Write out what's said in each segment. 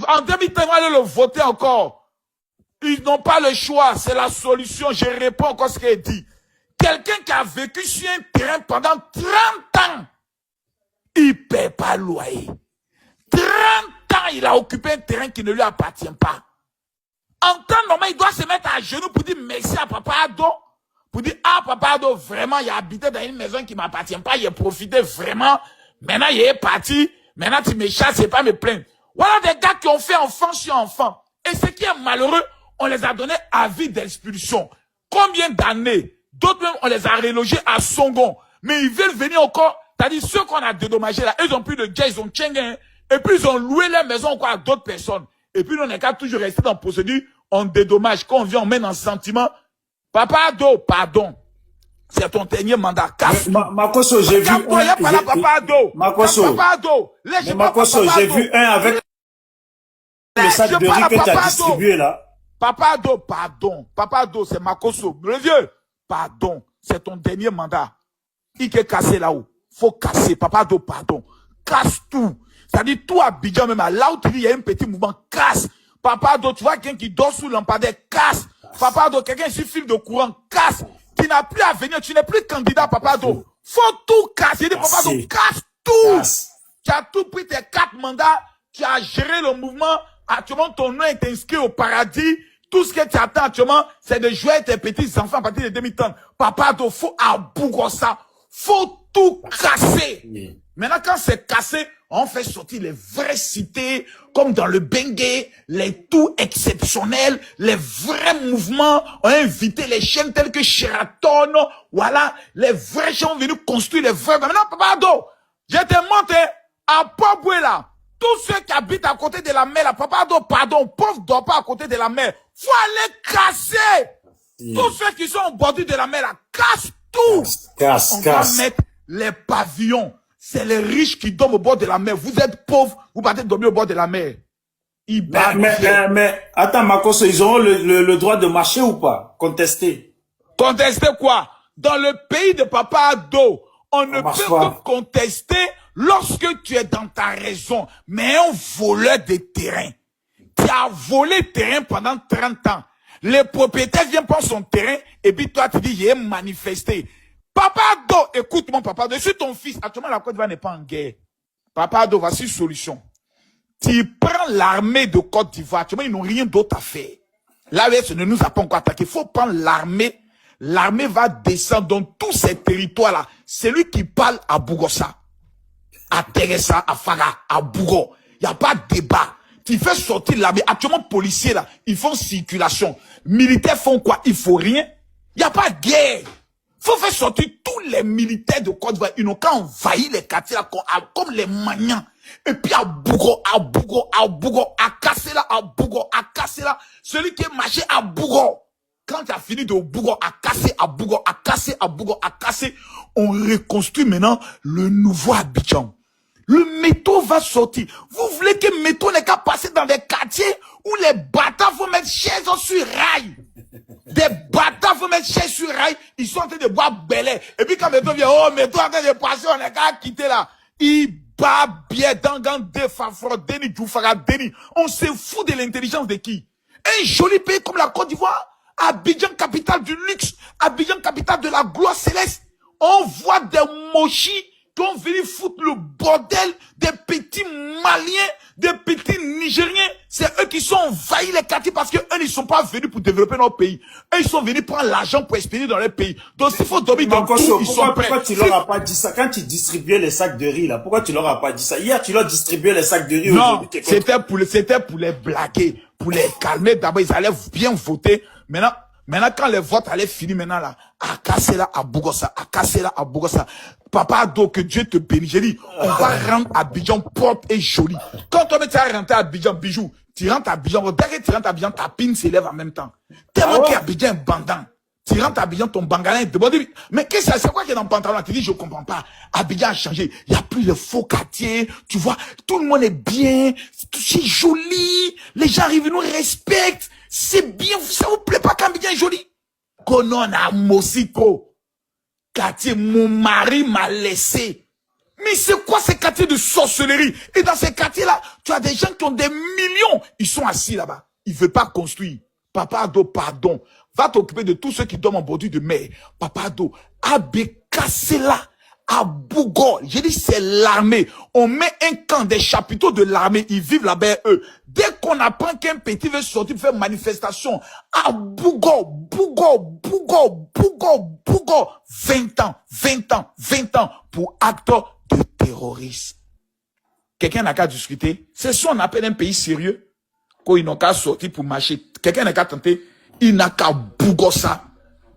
En 2030, ils vont aller le voter encore. Ils n'ont pas le choix. C'est la solution. Je réponds encore ce qu'il dit. Quelqu'un qui a vécu sur un terrain pendant 30 ans, il ne paie pas le loyer. 30 ans, il a occupé un terrain qui ne lui appartient pas. En temps normal, il doit se mettre à genoux pour dire merci à Papa Ado. Pour dire, ah, Papa Ado, vraiment, il a habité dans une maison qui ne m'appartient pas, il a profité vraiment. Maintenant, il est parti. Maintenant, tu me chasses, c'est pas me plaindre. Voilà des gars qui ont fait enfant sur enfant. Et ce qui est malheureux, on les a donné avis d'expulsion. Combien d'années? D'autres même, on les a relogés à Songon. Mais ils veulent venir encore. C'est-à-dire, ceux qu'on a dédommagés là, ils ont plus de jet, ils ont tchengen. Et puis, ils ont loué leur maison encore à d'autres personnes. Et puis, nous, on est qu'à toujours rester dans la procédure. On dédommage. Quand on vient, on mène en sentiment. Papa Ado, pardon. C'est ton dernier mandat. Makosso, j'ai vu un. Papa Ado. Makosso. Papa Ado. Makosso, j'ai vu un avec le sac de riz que tu as distribué là. Papa Ado, pardon. Papa Ado, c'est Makosso. Le vieux, pardon. C'est ton dernier mandat. Il est cassé là-haut. Faut casser. Papa Ado, pardon. Casse tout. C'est-à-dire tout Abidjan même. Là où tu dis, il y a un petit mouvement. Casse. Papa Ado, tu vois quelqu'un qui dort sous lampadaire. Casse. Papa Ado, quelqu'un sur fil de courant. Casse. Tu n'as plus à venir. Tu n'es plus candidat, Papa Ado. Faut tout casser. Papa Ado, casse tout. Casse. Tu as tout pris tes 4 mandats. Tu as géré le mouvement. Actuellement, ton nom est inscrit au paradis. Tout ce que tu attends actuellement, c'est de jouer avec tes petits enfants à partir de 2030. Papa Ado, faut abouger ça. Faut tout casser. Maintenant, quand c'est cassé, on fait sortir les vraies cités, comme dans le Bengué, les tout exceptionnels, les vrais mouvements. On a invité les chaînes telles que Sheraton. Voilà, les vrais gens sont venus construire les vrais. Maintenant, Papa Ado, je te montre, à Paboué là, tous ceux qui habitent à côté de la mer, là, Papa Ado, pardon, pauvre dort pas à côté de la mer. Faut aller casser. Tous ceux qui sont au bord de la mer, là, casse tout. On va mettre les pavillons. C'est les riches qui dorment au bord de la mer. Vous êtes pauvres, vous partez dormir au bord de la mer. Mais attends, Makosso, ils auront le droit de marcher ou pas? Contester. Contester quoi? Dans le pays de Papa Ado, on ne peut que contester lorsque tu es dans ta raison. Mais un voleur de terrain, qui a volé terrain pendant 30 ans, les propriétaires viennent prendre son terrain, et puis toi tu dis, j'ai manifesté. Papa Ado, écoute mon papa, je suis ton fils. Actuellement, la Côte d'Ivoire n'est pas en guerre. Papa Ado, voici une solution. Tu prends l'armée de Côte d'Ivoire. Actuellement, ils n'ont rien d'autre à faire. L'AES ne nous a pas encore attaqué. Il faut prendre l'armée. L'armée va descendre dans tous ces territoires-là. C'est lui qui parle à Bougossa, à Teresa, à Farah, à Bougo. Il n'y a pas de débat. Tu fais sortir l'armée. Actuellement, policiers, là, ils font circulation. Militaires font quoi? Il faut rien. Il n'y a pas de guerre. Faut faire sortir tous les militaires de Côte d'Ivoire. Ils n'ont qu'à envahir les quartiers là, comme les maniants. Et puis à Bougo, à casser là, à Bougo, à casser là. Celui qui est marché à Bougo. Quand tu as fini de Bougo, à casser, à Bougo, à casser, à Bougo, à casser, on reconstruit maintenant le nouveau Abidjan. Le métro va sortir. Vous voulez que le métro n'ait qu'à passer dans des quartiers où les bâtards vont mettre chaises sur rail. Des bâtards vont mettre chaises sur rail. Ils sont en train de boire belé. Et puis quand le métro vient, oh, métro en train de passer, on est qu'à quitter là. Il bat bien dans Deni, Djoufara, Deni. On se fout de l'intelligence de qui? Un joli pays comme la Côte d'Ivoire. Abidjan, capitale du luxe. Abidjan, capitale de la gloire céleste. On voit des mochis qui ont venu foutre le bordel des petits Maliens, des petits Nigériens. C'est eux qui sont envahis les quartiers parce qu'eux, ils ne sont pas venus pour développer notre pays. Eux, ils sont venus prendre l'argent pour expédier dans leur pays. Donc, s'il faut dormir dans tout, ils sont prêts. Pourquoi tu leur as pas dit ça? Quand tu distribuais les sacs de riz, là, pourquoi tu leur as pas dit ça? Hier, tu leur distribuais les sacs de riz. Non, c'était pour les blaguer, pour les calmer. D'abord, ils allaient bien voter. Maintenant, quand les votes allaient finir, maintenant, là, à casser là, à Bougossa, à casser là, à Bougossa. Papa Ado, que Dieu te bénisse. J'ai dit, on va rendre Abidjan propre et joli. Quand toi, tu as rentré à Abidjan, bijou, tu rentres à Abidjan, dès que tu rentres à Abidjan, ta pine s'élève en même temps. Tellement qu'Abidjan est bandant. Tu rentres à Abidjan, ton bangalin est débordé. Mais qu'est-ce que c'est quoi qui est dans le pantalon? Tu dis, je comprends pas. Abidjan a changé. Il n'y a plus de faux quartiers. Tu vois, tout le monde est bien. C'est joli. Les gens arrivent, ils nous respectent. C'est bien. Ça vous plaît pas qu'Abidjan est joli? Konon à Mosiko. Quartier, mon mari m'a laissé. Mais c'est quoi ces quartiers de sorcellerie? Et dans ces quartiers-là, tu as des gens qui ont des millions. Ils sont assis là-bas. Ils ne veulent pas construire. Papa Ado, pardon. Va t'occuper de tous ceux qui dorment en bordure de mer. Papa Ado, à Bekassela, à Bougon. J'ai dit, c'est l'armée. On met un camp des chapiteaux de l'armée. Ils vivent là-bas, eux. Dès qu'on apprend qu'un petit veut sortir pour faire manifestation, à Bougon, 20 ans pour acte de terrorisme. Quelqu'un n'a qu'à discuter. C'est ça qu'on appelle un pays sérieux. Quand ils n'ont qu'à sortir pour marcher. Quelqu'un n'a qu'à tenter. Il n'a qu'à Bougon ça.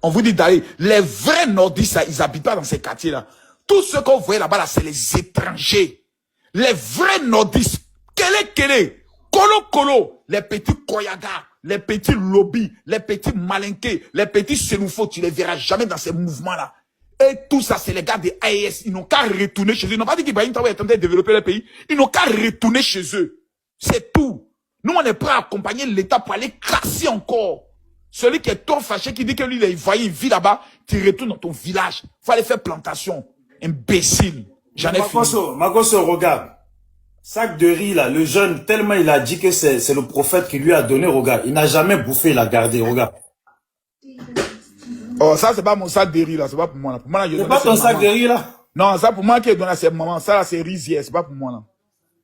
On vous dit d'aller. Les vrais nordistes, ils n'habitent pas dans ces quartiers-là. Tout ce qu'on voit là-bas, là, c'est les étrangers. Les vrais nordistes. Kele. Kolo. Les petits Koyaga. Les petits lobbies. Les petits malinqués. Les petits Sénoufos. Tu les verras jamais dans ces mouvements-là. Et tout ça, c'est les gars des AES. Ils n'ont qu'à retourner chez eux. Ils n'ont pas dit qu'Ibrahim Traoré est en train de développer le pays. Ils n'ont qu'à retourner chez eux. C'est tout. Nous, on est prêts à accompagner l'État pour aller casser encore. Celui qui est trop fâché, qui dit que lui, il vit là-bas, tu retournes dans ton village. Faut aller faire plantation. Imbécile. J'en ai fini. Makosso, regarde. Sac de riz, là, le jeune, tellement il a dit que c'est le prophète qui lui a donné, regarde. Il n'a jamais bouffé, il a gardé, regarde. Oh, ça, c'est pas mon sac de riz, là. C'est pas pour moi, là. Pour moi, là, c'est pas ton sac de riz, là? Non, ça, pour moi, qui est donné à ses mamans. Ça, là, c'est rizière. C'est pas pour moi, là.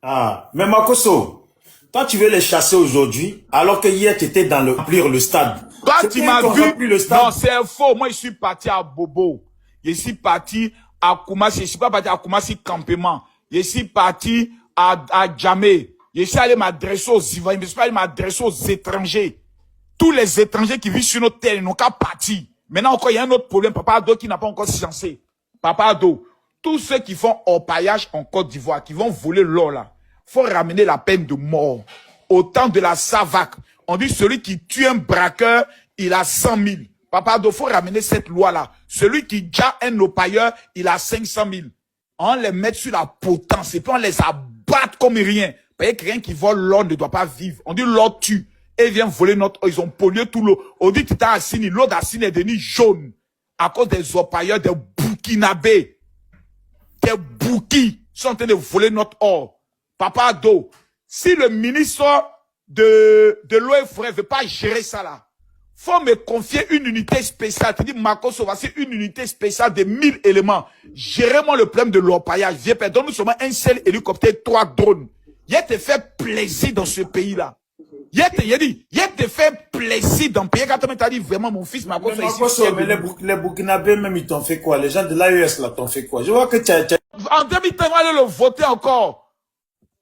Ah. Mais Makosso, toi, tu veux les chasser aujourd'hui, alors que hier, tu étais dans le stade. Toi, tu m'as vu. Non, c'est faux. Moi, je suis parti à Bobo. Je suis parti à Koumassi. Je suis pas parti à Koumassi campement. Je suis parti à Djamé. Je suis allé m'adresser aux Ivoiriens. Je suis allé m'adresser aux étrangers. Tous les étrangers qui vivent sur notre terre, ils n'ont qu'à partir. Maintenant encore, il y a un autre problème. Papa Ado qui n'a pas encore sciencé. Papa Ado, tous ceux qui font orpaillage en Côte d'Ivoire, qui vont voler l'or là, faut ramener la peine de mort. Au temps de la SAVAC, on dit celui qui tue un braqueur, il a 100 000. Papa Ado, faut ramener cette loi-là. Celui qui déjà un orpailleur, il a 500 000. On les met sur la potence et puis on les abatte comme rien. Parce que quelqu'un qui vole l'or ne doit pas vivre. On dit l'or tue. Et vient voler notre eau. Ils ont pollué tout l'eau. On dit Tita Assini, l'eau d'Assini est devenue jaune. À cause des orpailleurs, des Burkinabés. Des Boukis sont en train de voler notre or. Papa Ado, si le ministre de l'eau et forêt veut pas gérer ça là, faut me confier une unité spéciale. Tu dis, Makosso, voici une unité spéciale de 1000 éléments. Gérez-moi le problème de l'orpaillage. Viens, donne-nous seulement un seul hélicoptère, 3 drones. Il a te fait plaisir dans ce pays-là. Il a te fait plaisir dans le pays. Quand tu as dit vraiment, mon fils, Makosso, mais les Burkinabés, même, ils t'ont fait quoi? Les gens de l'AES, là, t'ont fait quoi? Je vois que tu as... En 2020, on va aller le voter encore.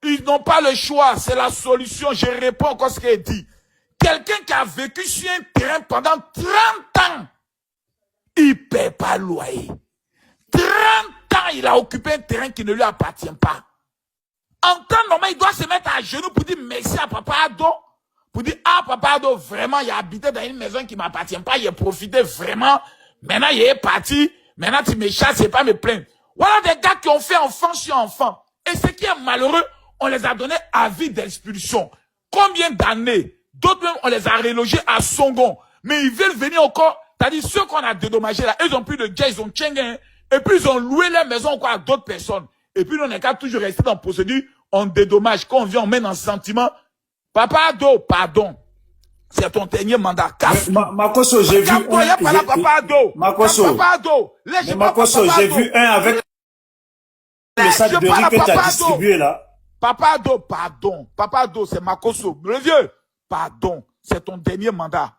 Ils n'ont pas le choix. C'est la solution. Je réponds encore ce qu'il a dit. Quelqu'un qui a vécu sur un terrain pendant 30 ans, il ne paie pas le loyer. 30 ans, il a occupé un terrain qui ne lui appartient pas. En temps normal, il doit se mettre à genoux pour dire merci à Papa Ado. Pour dire, ah, Papa Ado, vraiment, il a habité dans une maison qui ne m'appartient pas, il a profité vraiment. Maintenant, il est parti. Maintenant, tu me chasses, c'est pas me plaindre. Voilà des gars qui ont fait enfant sur enfant. Et ce qui est malheureux, on les a donné à vie d'expulsion. Combien d'années? D'autres même, on les a relogés à Songon. Mais ils veulent venir encore. C'est-à-dire, ceux qu'on a dédommagés là, ils ont plus de jet, ils ont tchengen. Et puis, ils ont loué leur maison encore à d'autres personnes. Et puis, nous, on est qu'à toujours rester dans la procédure. On dédommage. Quand on vient, on met dans le sentiment. Papa Ado, pardon. C'est ton dernier mandat. Makosso, j'ai vu un. Papa Ado. Makosso. Papa Ado. Makosso, j'ai vu un avec le sac de riz que tu as distribué là. Papa Ado, pardon. Papa Ado, c'est Makosso. Le vieux. Pardon, c'est ton dernier mandat.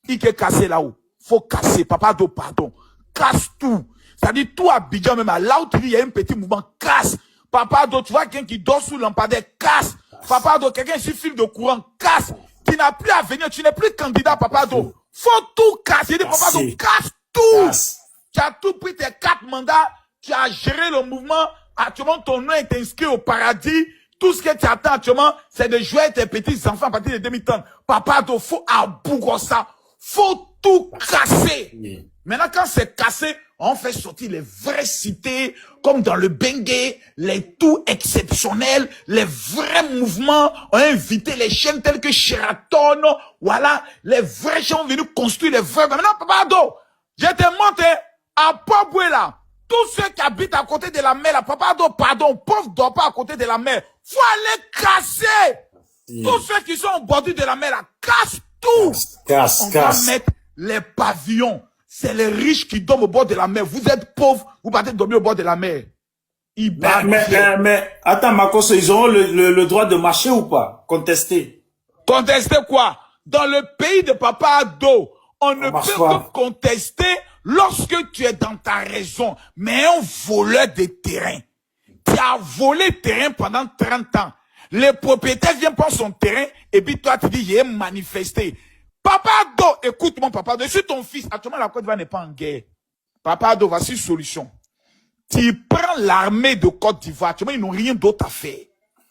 Il est cassé là-haut. Faut casser. Papa Ado, pardon. Casse tout. C'est-à-dire tout Abidjan, même là où tu dis, il y a un petit mouvement. Casse. Papa Ado, tu vois quelqu'un qui dort sous lampadaire. Casse. Papa Ado, quelqu'un sur fil de courant. Casse. Tu n'as plus à venir. Tu n'es plus candidat, Papa Ado. Faut tout casser. Papa Ado, casse tout. Casse. Tu as tout pris tes 4 mandats. Tu as géré le mouvement. Actuellement, ton nom est inscrit au paradis. Tout ce que tu attends actuellement, c'est de jouer avec tes petits-enfants à partir de 2030. Papa Ado, faut abouger ça. Faut tout casser. Oui. Maintenant, quand c'est cassé, on fait sortir les vraies cités, comme dans le Bengué, les tout exceptionnels, les vrais mouvements. On a invité les chaînes telles que Sheraton. Voilà, les vrais gens sont venus construire les vrais. Maintenant, Papa Ado, je te montre, à Poboué là, Tous ceux qui habitent à côté de la mer, là, Papa Ado, pardon, pauvre dort pas à côté de la mer. Faut aller casser. Tous ceux qui sont au bord de la mer, là, casse tout. On va mettre les pavillons. C'est les riches qui dorment au bord de la mer. Vous êtes pauvres, vous partez dormir au bord de la mer. Mais attends, Makosso, ils auront le droit de marcher ou pas? Contester. Contester quoi? Dans le pays de Papa Ado, on ne peut que contester lorsque tu es dans ta raison. Mais un voleur de terrain. Tu as volé terrain pendant 30 ans. Les propriétaires viennent prendre son terrain et puis toi tu dis j'ai manifesté. Papa Ado, écoute mon papa Ado, je suis ton fils. Actuellement la Côte d'Ivoire n'est pas en guerre. Papa Ado, voici une solution. Tu prends l'armée de Côte d'Ivoire. Actuellement ils n'ont rien d'autre à faire.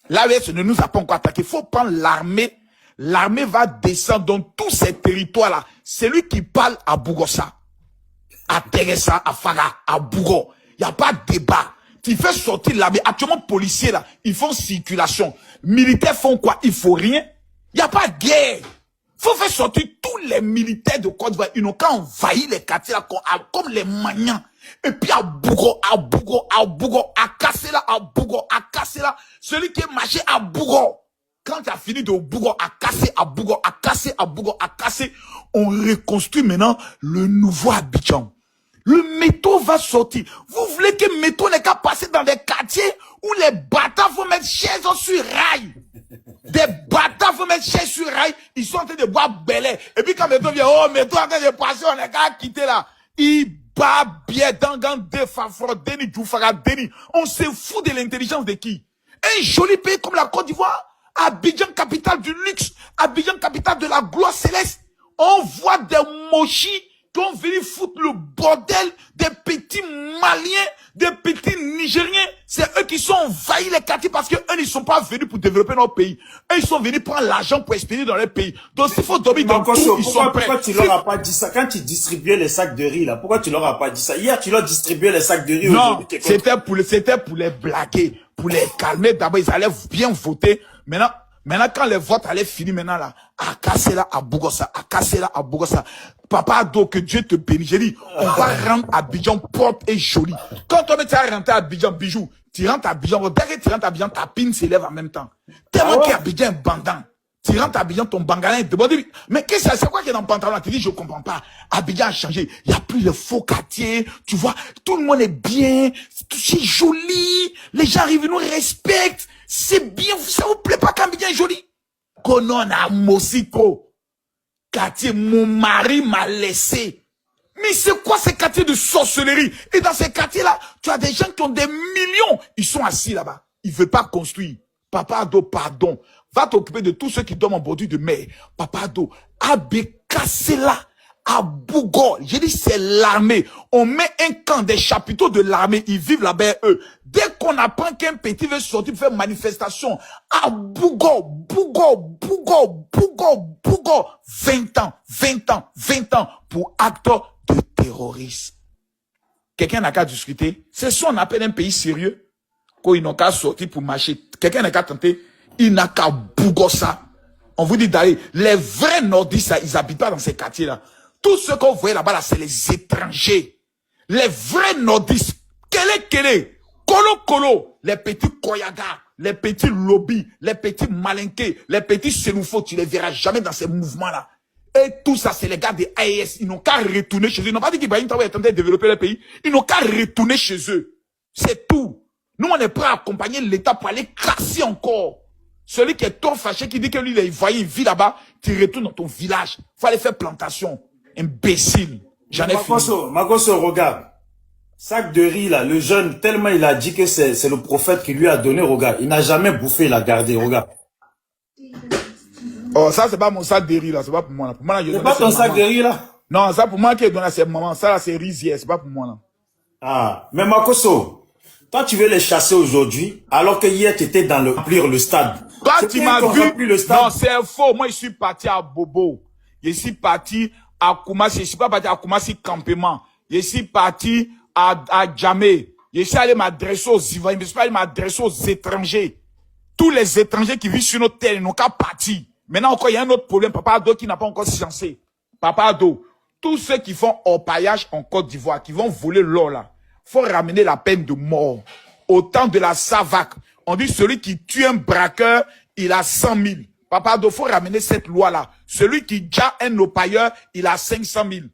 L'AES ne nous a pas encore attaqué. Il faut prendre l'armée. L'armée va descendre dans tous ces territoires-là. C'est lui qui parle à Bougossa, à Teresa, à Faga, à Bougo. Il n'y a pas de débat. Tu fais sortir l'armée. Actuellement, policiers, là, ils font circulation. Militaires font quoi? Il faut rien. Il n'y a pas de guerre. Faut faire sortir tous les militaires de Côte d'Ivoire. Ils n'ont qu'à envahir les quartiers, là, comme les Magnans. Et puis à Bougo, à casser là, à Bougo, à casser là. Celui qui est marché à Bougo. Quand tu as fini de Bougo, à casser, à Bougo, à casser, à Bougo, à casser, on reconstruit maintenant le nouveau Abidjan. Le métro va sortir. Vous voulez que le métro n'ait qu'à passer dans des quartiers où les bâtards vont mettre chaises sur rail. Des bâtards vont mettre chaises sur rail. Ils sont en train de boire belé. Et puis quand le métro vient, oh, métro en train de passer, on est qu'à quitter là. Il bat bien dans de Fafro, Deni, Djoufara, Deni. On se fout de l'intelligence de qui? Un joli pays comme la Côte d'Ivoire. Abidjan, capitale du luxe. Abidjan, capitale de la gloire céleste. On voit des mochis qui ont venu foutre le bordel, des petits Maliens, des petits Nigériens. C'est eux qui sont envahis les quartiers parce que eux, ils sont pas venus pour développer notre pays. Eux, ils sont venus prendre l'argent pour expédier dans leur pays. Donc, s'il faut dormir dans tout, ils sont prêts. Pourquoi tu leur as pas dit ça? Quand tu distribuais les sacs de riz, là, pourquoi tu leur as pas dit ça? Hier, tu leur distribuais les sacs de riz. Non, c'était pour les blaguer, pour les calmer. D'abord, ils allaient bien voter. Maintenant, quand les votes allaient finir, maintenant là, à casser là, à Bougossa, à casser là, à Bougossa. Papa Ado, que Dieu te bénisse. J'ai dit, on va rendre Abidjan propre et joli. Quand toi, tu as rentré à Abidjan, bijou, tu rentres à Abidjan, dès que tu rentres à Abidjan, ta pine s'élève en même temps. Tellement qu'Abidjan est bandant. Tu rentres à Abidjan, ton bangalin est debout. Mais qu'est-ce que c'est quoi qui est dans le pantalon là? Tu dis, je comprends pas. Abidjan a changé. Il n'y a plus le faux quartier. Tu vois, tout le monde est bien. C'est joli. Les gens arrivent, ils nous respectent. C'est bien. Ça vous plaît pas qu'Abidjan est joli? Konon a Mosiko. Quartier, mon mari m'a laissé. Mais c'est quoi ces quartiers de sorcellerie? Et dans ces quartiers-là, tu as des gens qui ont des millions. Ils sont assis là-bas. Ils veulent pas construire. Papa Ado, pardon. Va t'occuper de tous ceux qui dorment en bordure de mer. Papa Ado, Abekassela, à Bougo. J'ai dit, c'est l'armée. On met un camp des chapiteaux de l'armée. Ils vivent là-bas, eux. Dès qu'on apprend qu'un petit veut sortir pour faire manifestation, à Bougo, 20 ans pour acte de terrorisme. Quelqu'un n'a qu'à discuter. C'est ça qu'on appelle un pays sérieux. Quand ils n'ont qu'à sortir pour marcher. Quelqu'un n'a qu'à tenter. Il n'a qu'à Bougo ça. On vous dit d'aller. Les vrais nordistes, ils habitent pas dans ces quartiers-là. Tout ce qu'on voit là-bas, là, c'est les étrangers. Les vrais nordistes. Kele, Kolo, les petits Koyaga, les petits lobbies, les petits malinqués, les petits Sénoufos, tu les verras jamais dans ces mouvements-là. Et tout ça, c'est les gars des AES. Ils n'ont qu'à retourner chez eux. Ils n'ont pas dit qu'Ibrahim Traoré est en train de développer le pays. Ils n'ont qu'à retourner chez eux. C'est tout. Nous, on est prêts à accompagner l'État pour aller casser encore. Celui qui est trop fâché, qui dit que lui, il vit là-bas, tu retournes dans ton village. Faut aller faire plantation. Imbécile. J'en ai fini. Makosso, regarde. Sac de riz, là, le jeune, tellement il a dit que c'est le prophète qui lui a donné, regarde. Il n'a jamais bouffé, il a gardé, regarde. Oh, ça, c'est pas mon sac de riz, là. C'est pas pour moi, là. Pour moi, là, c'est pas ton sac de riz, là? Non, ça, pour moi, qui est donné à ses mamans. Ça, là, c'est rizière. C'est pas pour moi, là. Ah. Mais Makosso, toi, tu veux les chasser aujourd'hui, alors que hier, tu étais dans le stade. Quand tu m'as vu, non, c'est faux. Moi, je suis parti à Bobo. Je suis parti à Koumassi. Je suis pas parti à Koumassi campement. Je suis parti à Djamé. Je suis allé m'adresser aux Ivoiriens. Je suis allé m'adresser aux étrangers. Tous les étrangers qui vivent sur notre terre, ils n'ont qu'à partir. Maintenant encore, il y a un autre problème. Papa Ado qui n'a pas encore sciencé. Papa Ado, tous ceux qui font orpaillage en Côte d'Ivoire, qui vont voler l'or là, faut ramener la peine de mort. Au temps de la SAVAC, on dit celui qui tue un braqueur, il a 100 000. Papa Ado, faut ramener cette loi-là. Celui qui tue un opailleur, il a 500 000.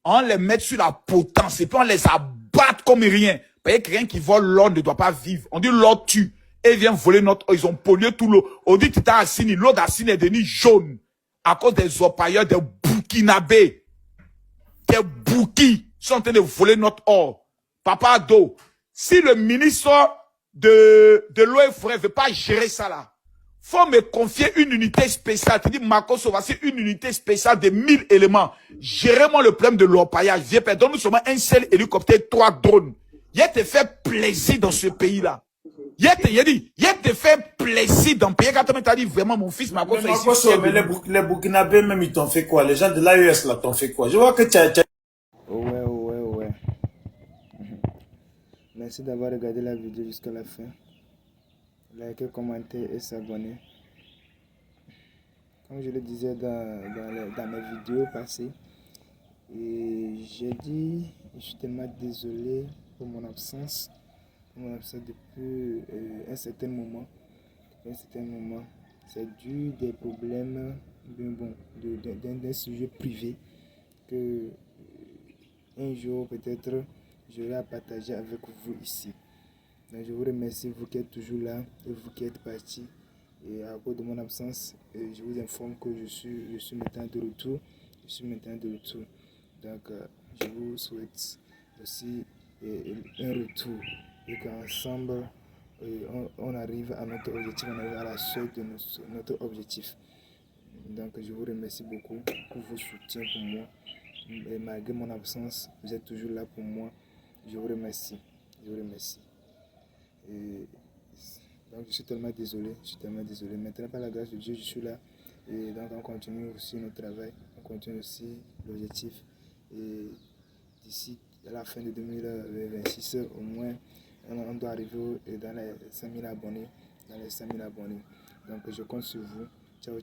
On les met sur la potence et puis on les abat comme rien. Parce que quelqu'un qui vole l'or ne doit pas vivre. On dit l'or tue. Et vient voler notre eau. Ils ont pollué tout l'eau. On dit Tita Assini, l'eau d'Assini est devenue jaune. À cause des opailleurs, des Burkinabés. Des Boukis sont en train de voler notre or. Papa Ado, si le ministre de l'eau et forêt ne veut pas gérer ça là, faut me confier une unité spéciale. Tu dis, Marco Sovasi, une unité spéciale de 1000 éléments. Gérez-moi le problème de l'orpaillage. Viens, donne-nous seulement un seul hélicoptère, 3 drones. Il te fait plaisir dans ce pays-là. Il te fait plaisir dans le pays. Quand tu as dit vraiment, mon fils, Marco Sovasi. Mais les Burkinabés, même, ils t'ont fait quoi? Les gens de l'AES, là, t'ont fait quoi? Je vois que tu as... Ouais. Merci d'avoir regardé la vidéo jusqu'à la fin. Likez, commentez et s'abonner. Comme je le disais dans mes vidéos passées, j'ai dit, je suis tellement désolé pour mon absence depuis un certain moment. C'est dû des problèmes d'un sujet privé que un jour peut-être j'aurai à partager avec vous ici. Donc, je vous remercie, vous qui êtes toujours là et vous qui êtes partis. Et à cause de mon absence, je vous informe que je suis maintenant de retour. Donc, je vous souhaite aussi un retour et qu'ensemble, on arrive à notre objectif, on arrive à la suite de notre objectif. Donc, je vous remercie beaucoup pour vos soutiens pour moi. Et malgré mon absence, vous êtes toujours là pour moi. Je vous remercie. Et donc je suis tellement désolé. Maintenant, par la grâce de Dieu, je suis là. Et donc on continue aussi notre travail, on continue aussi l'objectif. Et d'ici à la fin de 2026, au moins, on doit arriver dans les 5000 abonnés. Donc je compte sur vous. Ciao.